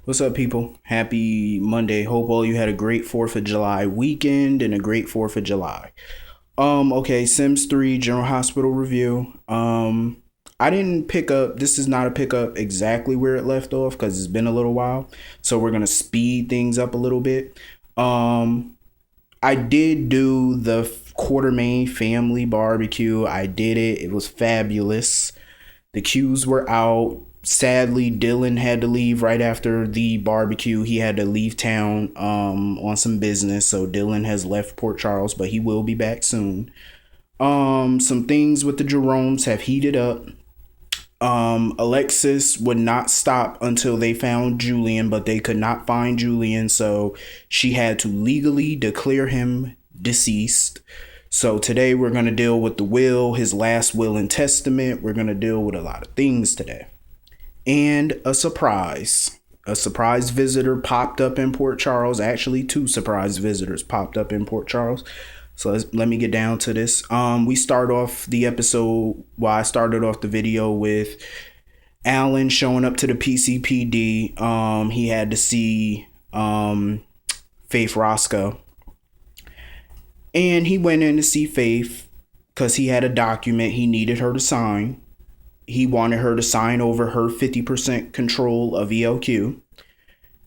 What's up, people? Happy Monday. Hope all you had a great 4th of July weekend and a great 4th of July. Okay, Sims 3 General Hospital review. I didn't pick up, this is not a pickup exactly where it left off because it's been a little while. So we're going to speed things up a little bit. Um, I did do the Quartermain family barbecue. I did it. It was fabulous. The cues were out. Sadly, Dylan had to leave right after the barbecue. He had to leave town on some business. So Dylan has left Port Charles, but he will be back soon. Some things with the Jeromes have heated up. Alexis would not stop until they found Julian, but they could not find Julian, so she had to legally declare him deceased. So today we're going to deal with the will, his last will and testament. We're going to deal with a lot of things today. And a surprise. A surprise visitor popped up in Port Charles. Actually, two surprise visitors popped up in Port Charles. So let me get down to this. We start off the episode. Well, I started off the video with Alan showing up to the PCPD. He had to see Faith Roscoe, and he went in to see Faith because he had a document he needed her to sign. He wanted her to sign over her 50% control of ELQ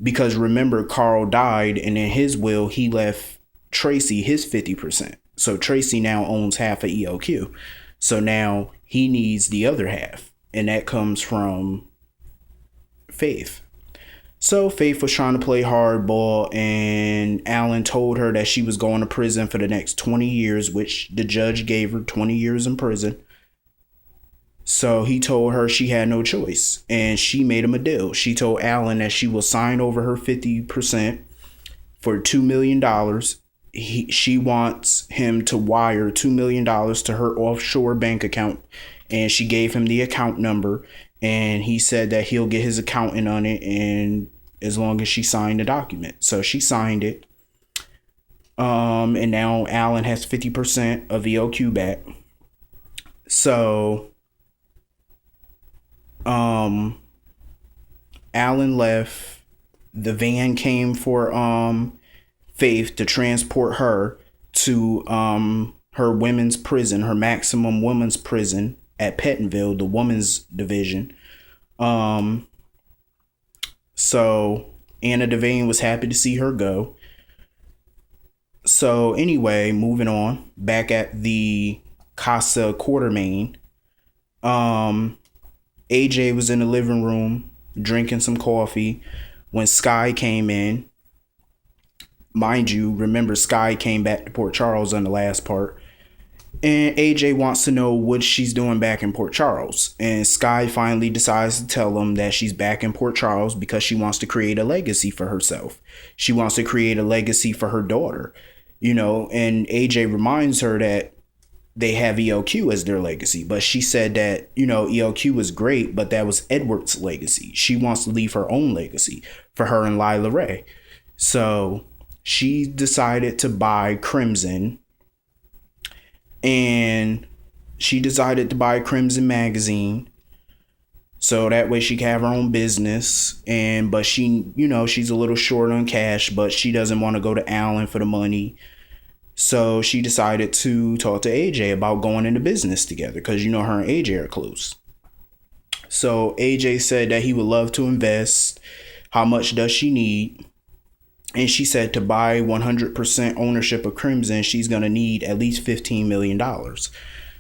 because remember, Carl died, and in his will he left Tracy his 50%. So Tracy now owns half of ELQ. So now he needs the other half. And that comes from Faith. So Faith was trying to play hardball, and Alan told her that she was going to prison for the next 20 years, which the judge gave her 20 years in prison. So he told her she had no choice, and she made him a deal. She told Alan that she will sign over her 50% for $2 million. She wants him to wire $2 million to her offshore bank account, and she gave him the account number, and he said that he'll get his accountant on it, and as long as she signed the document. So she signed it, and now Alan has 50% of ELQ back. So Alan left. The van came for Faith to transport her to her women's prison, her maximum women's prison at Pettonville, the women's division. So Anna Devane was happy to see her go. So anyway, moving on, back at the Casa Quartermain, AJ was in the living room drinking some coffee when Sky came in. Mind you, remember Sky came back to Port Charles on the last part. And AJ wants to know what she's doing back in Port Charles. And Sky finally decides to tell him that she's back in Port Charles because she wants to create a legacy for herself. She wants to create a legacy for her daughter. And AJ reminds her that they have ELQ as their legacy. But she said that, ELQ was great, but that was Edward's legacy. She wants to leave her own legacy for her and Lila Ray. So she decided to buy Crimson. And she decided to buy Crimson magazine. So that way she can have her own business. But she, she's a little short on cash, but she doesn't want to go to Alan for the money. So she decided to talk to AJ about going into business together because, her and AJ are close. So AJ said that he would love to invest. How much does she need? And she said to buy 100% ownership of Crimson, she's going to need at least $15 million.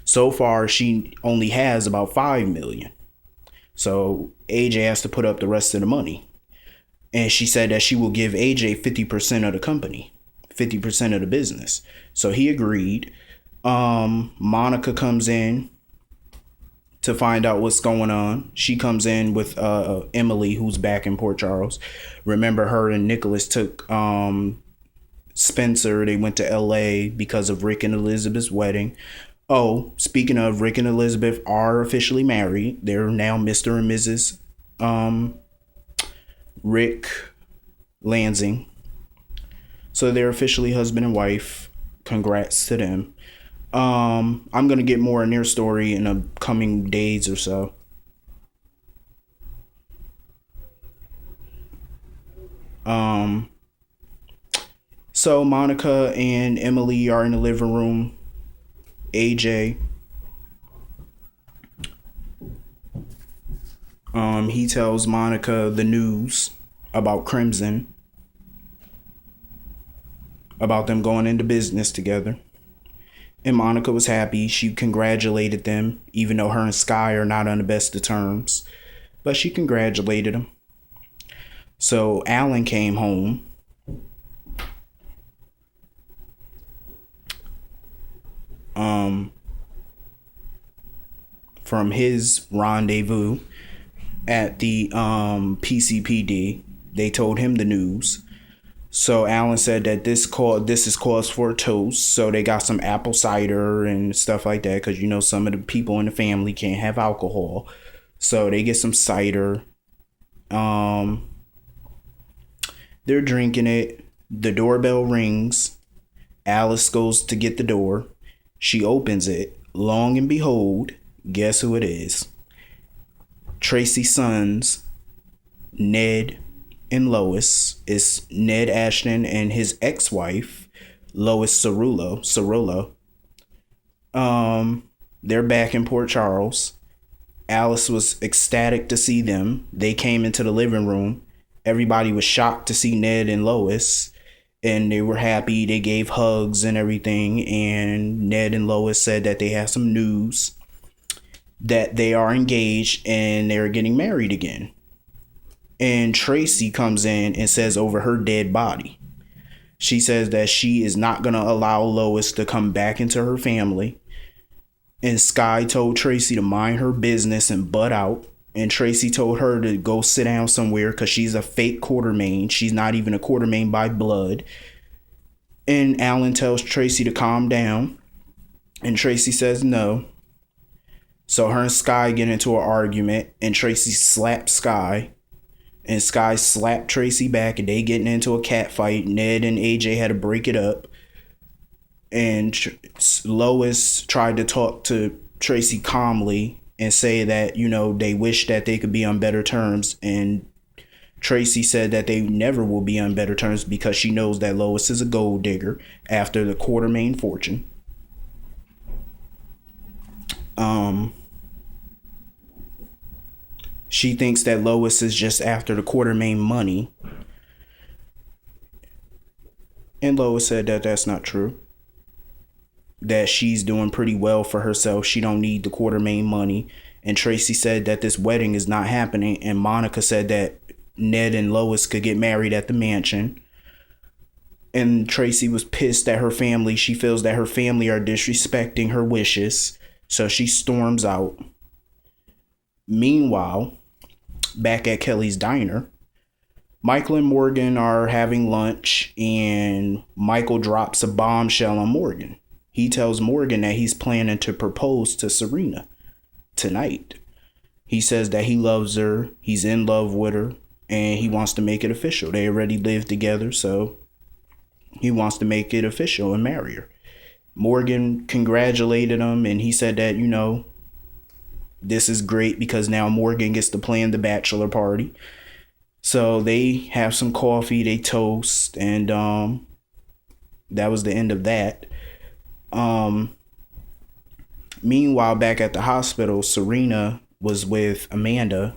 So far, she only has about $5 million. So AJ has to put up the rest of the money. And she said that she will give AJ 50% of the company, 50% of the business. So he agreed. Monica comes in to find out what's going on. She comes in with Emily, who's back in Port Charles. Remember, her and Nicholas took Spencer. They went to LA because of Rick and Elizabeth's wedding. Oh, speaking of, Rick and Elizabeth are officially married. They're now Mr. and Mrs. Rick Lansing. So they're officially husband and wife. Congrats to them. I'm going to get more in their story in the coming days or so. Um, so Monica and Emily are in the living room. AJ, he tells Monica the news about Crimson, about them going into business together. And Monica was happy. She congratulated them, even though her and Sky are not on the best of terms. But she congratulated him. So Alan came home. From his rendezvous at the PCPD. They told him the news. So Alan said that this is cause for a toast. So they got some apple cider and stuff like that, because you know some of the people in the family can't have alcohol. So they get some cider. They're drinking it. The doorbell rings. Alice goes to get the door. She opens it. Long and behold, guess who it is? Tracy's sons, Ned and Lois. Is Ned Ashton and his ex-wife, Lois Cerullo. They're back in Port Charles. Alice was ecstatic to see them. They came into the living room. Everybody was shocked to see Ned and Lois, and they were happy. They gave hugs and everything, and Ned and Lois said that they have some news, that they are engaged and they're getting married again. And Tracy comes in and says over her dead body, she says that she is not going to allow Lois to come back into her family. And Sky told Tracy to mind her business and butt out. And Tracy told her to go sit down somewhere because she's a fake Quartermaine. She's not even a Quartermaine by blood. And Alan tells Tracy to calm down. And Tracy says no. So her and Sky get into an argument. And Tracy slaps Sky. And Sky slapped Tracy back. And they getting into a cat fight. Ned and AJ had to break it up. And Lois tried to talk to Tracy calmly and say that, you know, they wish that they could be on better terms. And Tracy said that they never will be on better terms because she knows that Lois is a gold digger after the Quartermaine fortune. She thinks that Lois is just after the Quartermaine money. And Lois said that that's not true. That she's doing pretty well for herself. She don't need the Quartermaine money. And Tracy said that this wedding is not happening. And Monica said that Ned and Lois could get married at the mansion. And Tracy was pissed at her family. She feels that her family are disrespecting her wishes. So she storms out. Meanwhile, back at Kelly's diner, Michael and Morgan are having lunch. And Michael drops a bombshell on Morgan. He tells Morgan that he's planning to propose to Serena tonight. He says that he loves her, he's in love with her, and he wants to make it official. They already live together, so he wants to make it official and marry her. Morgan congratulated him, and he said that, you know, this is great because now Morgan gets to plan the bachelor party. So they have some coffee, they toast, and that was the end of that. Meanwhile, back at the hospital, Serena was with Amanda,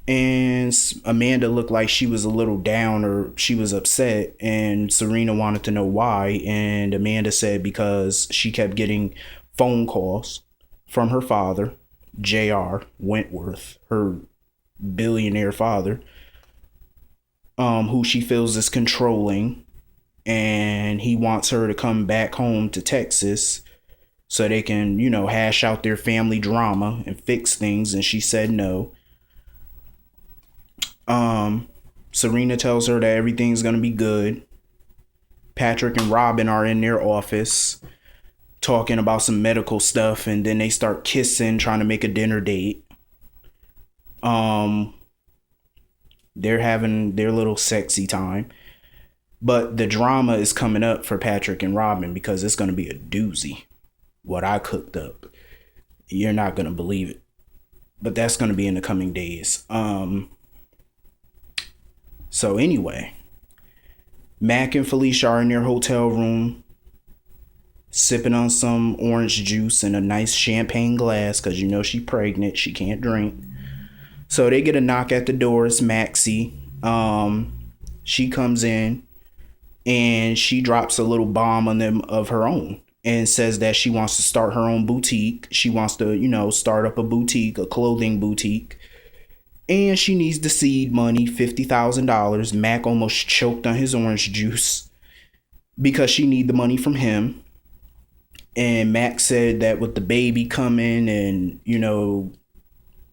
and Amanda looked like she was a little down or she was upset, and Serena wanted to know why. And Amanda said because she kept getting phone calls from her father, J.R. Wentworth, her billionaire father, who she feels is controlling. And he wants her to come back home to Texas so they can, you know, hash out their family drama and fix things. And she said no. Serena tells her that everything's going to be good. Patrick and Robin are in their office talking about some medical stuff. And then they start kissing, trying to make a dinner date. They're having their little sexy time. But the drama is coming up for Patrick and Robin because it's going to be a doozy. What I cooked up. You're not going to believe it. But that's going to be in the coming days. So anyway, Mac and Felicia are in their hotel room sipping on some orange juice in a nice champagne glass because she's pregnant. She can't drink. So they get a knock at the door. It's Maxie. She comes in and she drops a little bomb on them of her own and says that she wants to start her own boutique. She wants to, start up a boutique, a clothing boutique. And she needs the seed money, $50,000. Mac almost choked on his orange juice because she need the money from him. And Mac said that with the baby coming and,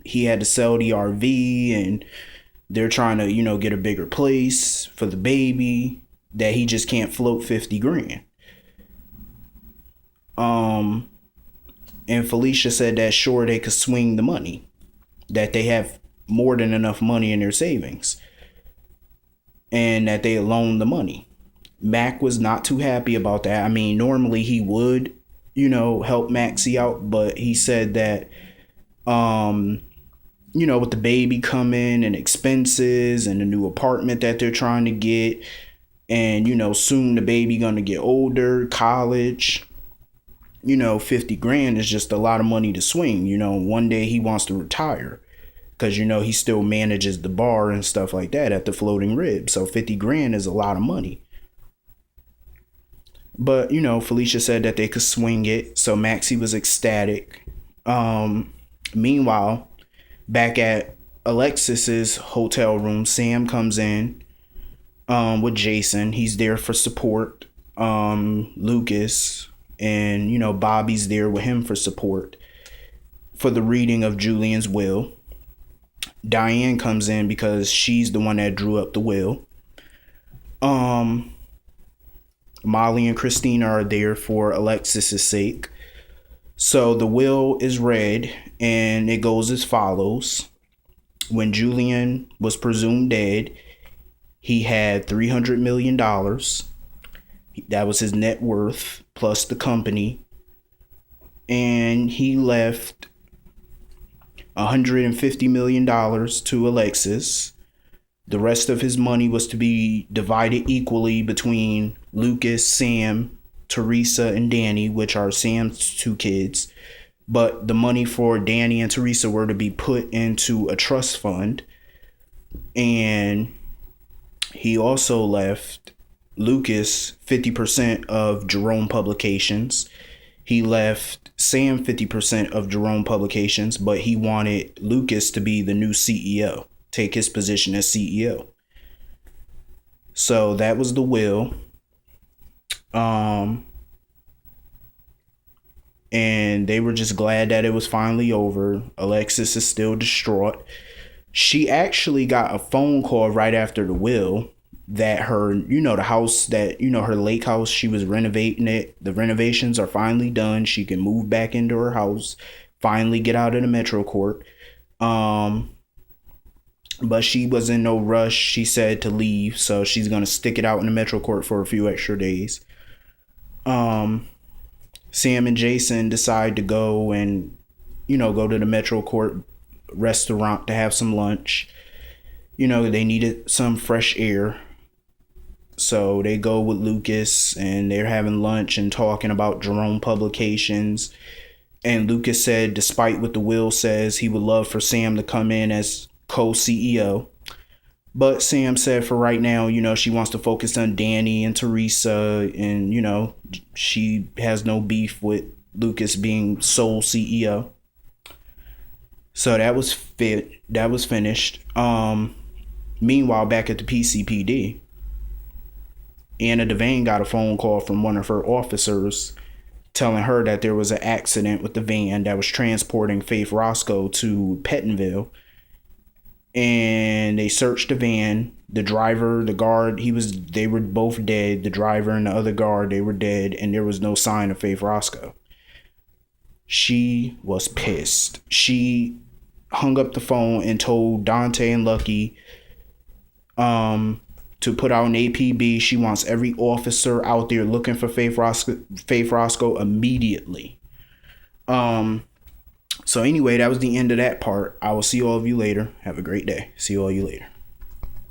he had to sell the RV and they're trying to, get a bigger place for the baby, that he just can't float 50 grand. And Felicia said that sure they could swing the money, that they have more than enough money in their savings and that they loan the money. Mac was not too happy about that. I mean, normally he would, help Maxie out, but he said that, with the baby coming and expenses and the new apartment that they're trying to get, and, soon the baby gonna get older, college, 50 grand is just a lot of money to swing. One day he wants to retire because, he still manages the bar and stuff like that at the Floating Rib. So 50 grand is a lot of money. But, Felicia said that they could swing it. So Maxie was ecstatic. Meanwhile, back at Alexis's hotel room, Sam comes in with Jason. He's there for support. Lucas and, Bobby's there with him for support for the reading of Julian's will. Diane comes in because she's the one that drew up the will. Molly and Christina are there for Alexis's sake. So the will is read and it goes as follows. When Julian was presumed dead, he had $300 million. That was his net worth plus the company. And he left $150 million to Alexis. The rest of his money was to be divided equally between Lucas, Sam, Teresa, and Danny, which are Sam's two kids. But the money for Danny and Teresa were to be put into a trust fund. And he also left Lucas 50% of Jerome Publications. He left Sam 50% of Jerome Publications, but he wanted Lucas to be the new CEO, take his position as CEO. So that was the will. And they were just glad that it was finally over. Alexis is still distraught. She actually got a phone call right after the will that her, the house that, her lake house, she was renovating it. The renovations are finally done. She can move back into her house, finally get out of the Metro Court. But she was in no rush, she said, to leave. So she's going to stick it out in the Metro Court for a few extra days. Sam and Jason decide to go and, go to the Metro Court restaurant to have some lunch. They needed some fresh air. So they go with Lucas and they're having lunch and talking about Jerome Publications. And Lucas said, despite what the will says, he would love for Sam to come in as co-CEO. But Sam said for right now, she wants to focus on Danny and Teresa. And, she has no beef with Lucas being sole CEO. So that was finished. Meanwhile, back at the PCPD, Anna Devane got a phone call from one of her officers telling her that there was an accident with the van that was transporting Faith Roscoe to Pettonville. And they searched the van. The driver, the guard, they were both dead. The driver and the other guard, they were dead, and there was no sign of Faith Roscoe. She was pissed. She hung up the phone and told Dante and Lucky to put out an APB. She wants every officer out there looking for Faith Roscoe immediately. So anyway, that was the end of that part. I will see all of you later. Have a great day. See all you later.